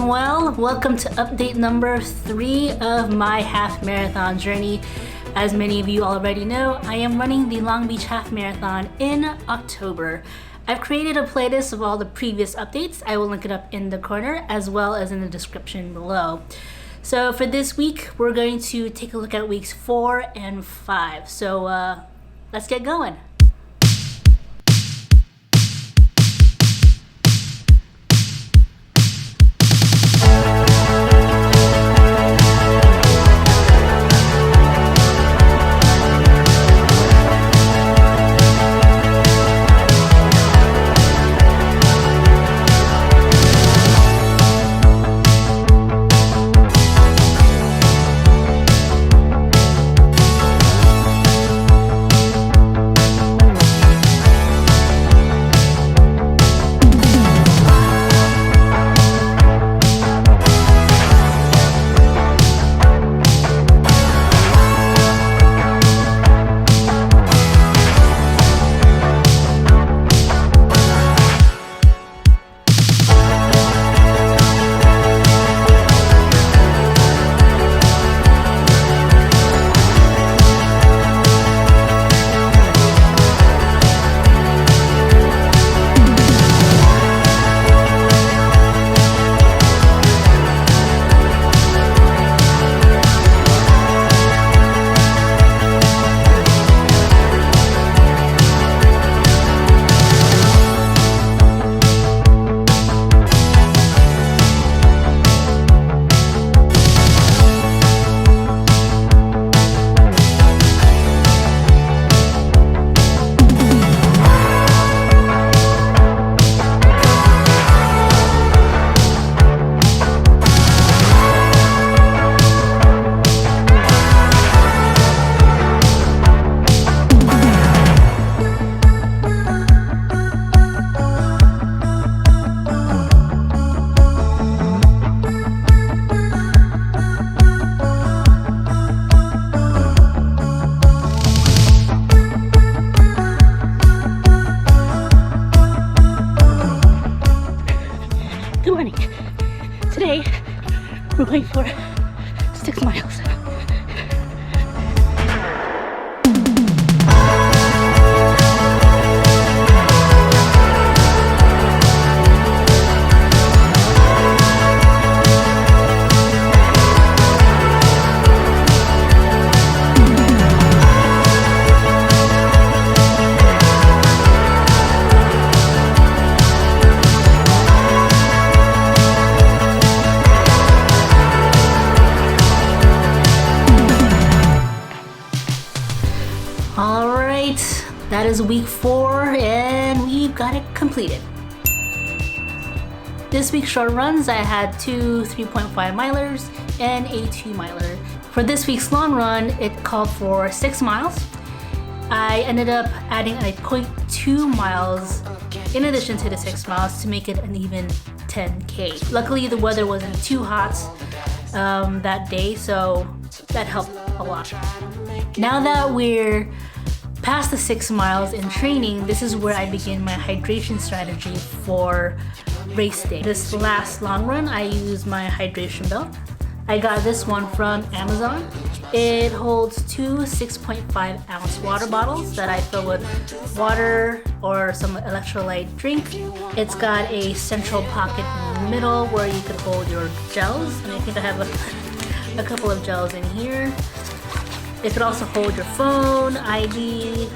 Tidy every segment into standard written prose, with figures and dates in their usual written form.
doing well? Welcome to update number 3 of my half marathon journey. As many of you already know, I am running the Long Beach Half Marathon in October. I've created a playlist of all the previous updates. I will link it up in the corner as well as in the description below. So for this week, we're going to take a look at weeks 4 and 5. So let's get going. Today, we're going for 6 miles. Alright, that is week 4 and we've got it completed. This week's short runs, I had 2 3.5 milers and a 2 miler. For this week's long run, it called for 6 miles. I ended up adding a 0.2 miles in addition to the 6 miles to make it an even 10K. Luckily, the weather wasn't too hot that day, so that helped a lot. Now that we're past the 6 miles in training, this is where I begin my hydration strategy for race day. This last long run, I used my hydration belt. I got this one from Amazon. It holds 2 6.5 ounce water bottles that I fill with water or some electrolyte drink. It's got a central pocket in the middle where you could hold your gels, and I think I have a couple of gels in here. It could also hold your phone, ID,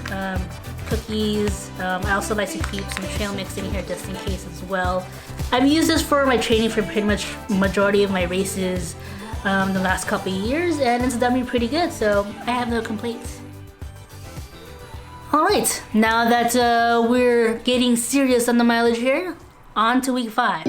cookies. I also like to keep some trail mix in here just in case as well. I've used this for my training for pretty much majority of my races the last couple of years, and it's done me pretty good, so I have no complaints. Alright, now that we're getting serious on the mileage here, on to week 5.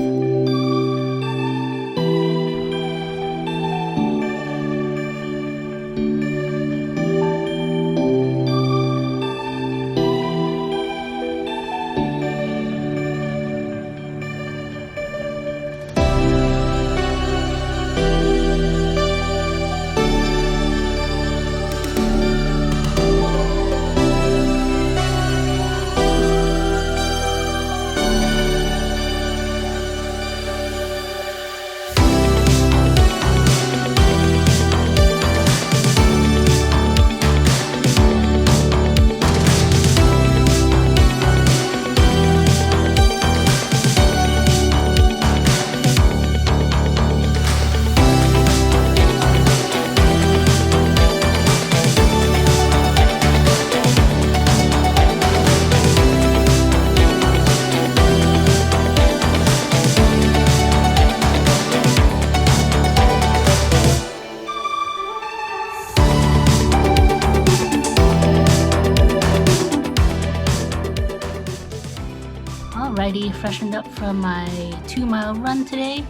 freshened up from my 2-mile run today.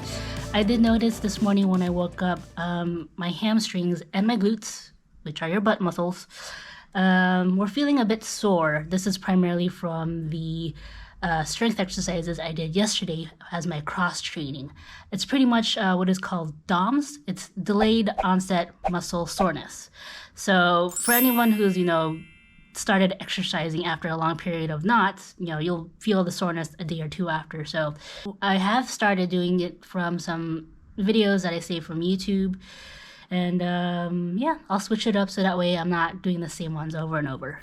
I did notice this morning when I woke up, my hamstrings and my glutes, which are your butt muscles, were feeling a bit sore. This is primarily from the strength exercises I did yesterday as my cross training. It's pretty much what is called DOMS. It's delayed onset muscle soreness. So for anyone who's, started exercising after a long period of not, you'll feel the soreness a day or two after. So I have started doing it from some videos that I saved from YouTube. And yeah, I'll switch it up so that way I'm not doing the same ones over and over.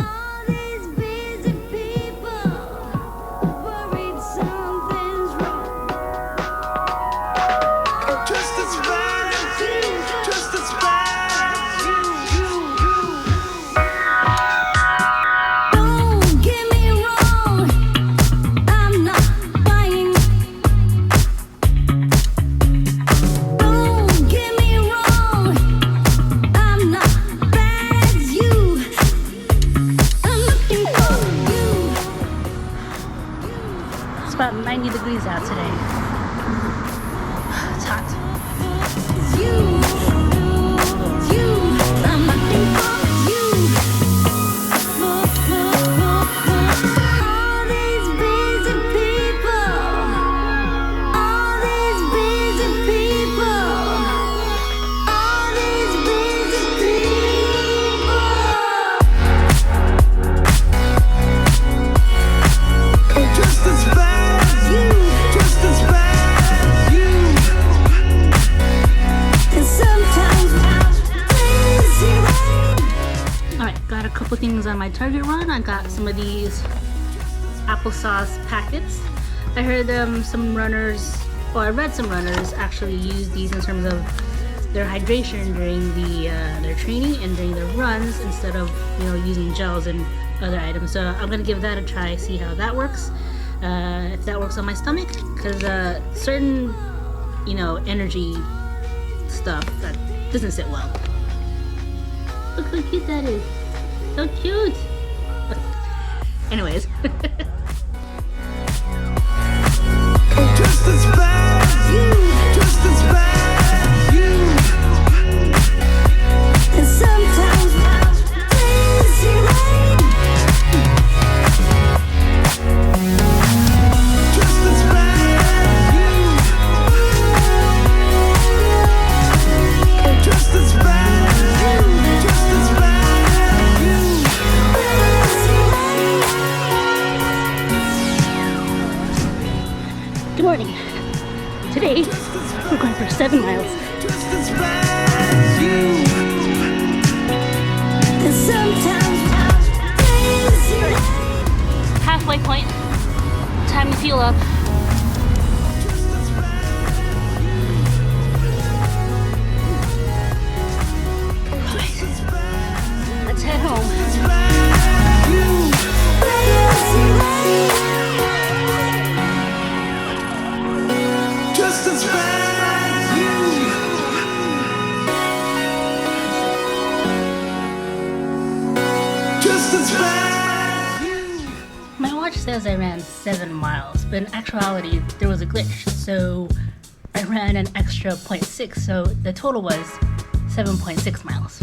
About 90 degrees out today. It's hot. Things on my Target run. I got some of these applesauce packets. I heard some runners, or I read some runners actually use these in terms of their hydration during their training and during their runs instead of using gels and other items. So I'm gonna give that a try, see how that works. If that works on my stomach, because certain energy stuff that doesn't sit well. Look how cute that is. So cute! Anyways. Just as bad as you, just as bad as you. And sometimes crazy rain. Just as bad as you. Just as bad as you. Just as bad. Good morning. Today, we're going for 7 miles. Halfway point. Time to fuel up. Alright. Let's head home. My watch says I ran 7 miles, but in actuality, there was a glitch, so I ran an extra 0.6, so the total was 7.6 miles.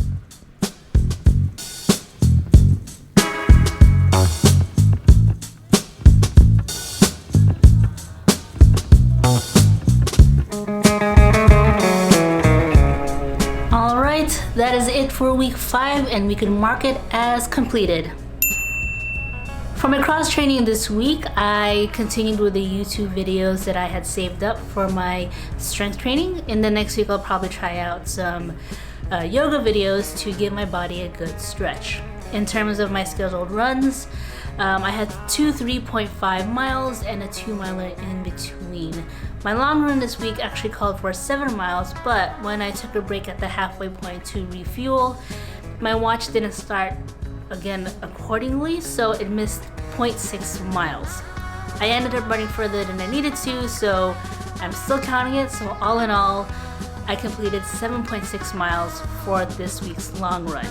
That is it for week 5, and we can mark it as completed. For my cross training this week, I continued with the YouTube videos that I had saved up for my strength training. In the next week, I'll probably try out some yoga videos to give my body a good stretch. In terms of my scheduled runs, I had 2 3.5 miles and a 2-miler in between. My long run this week actually called for 7 miles, but when I took a break at the halfway point to refuel, my watch didn't start again accordingly, so it missed 0.6 miles. I ended up running further than I needed to, so I'm still counting it. So all in all, I completed 7.6 miles for this week's long run.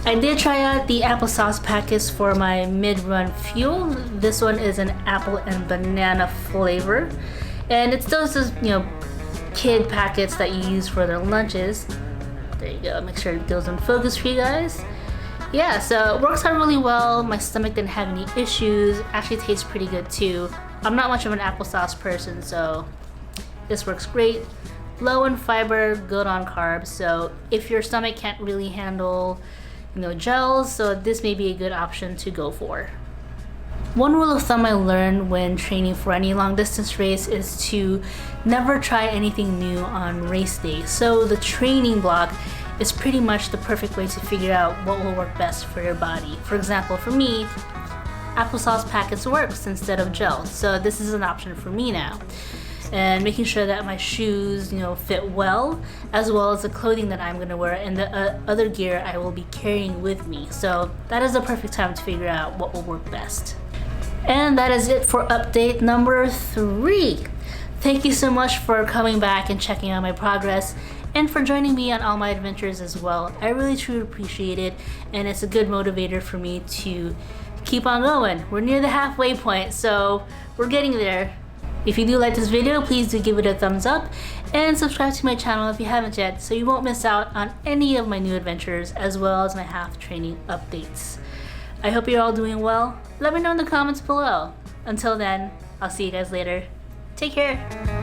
I did try out the applesauce packets for my mid-run fuel. This one is an apple and banana flavor. And it's those, kid packets that you use for their lunches. There you go, make sure it goes in focus for you guys. Yeah, so it works out really well. My stomach didn't have any issues. Actually tastes pretty good too. I'm not much of an applesauce person, so this works great. Low in fiber, good on carbs. So if your stomach can't really handle, gels, so this may be a good option to go for. One rule of thumb I learned when training for any long distance race is to never try anything new on race day. So the training block is pretty much the perfect way to figure out what will work best for your body. For example, for me, applesauce packets works instead of gels, so this is an option for me now. And making sure that my shoes, fit well, as well as the clothing that I'm gonna wear and the other gear I will be carrying with me. So that is the perfect time to figure out what will work best. And that is it for update number 3. Thank you so much for coming back and checking out my progress and for joining me on all my adventures as well. I really truly appreciate it, and it's a good motivator for me to keep on going. We're near the halfway point, so we're getting there. If you do like this video, please do give it a thumbs up and subscribe to my channel if you haven't yet, so you won't miss out on any of my new adventures as well as my half training updates. I hope you're all doing well. Let me know in the comments below. Until then, I'll see you guys later. Take care.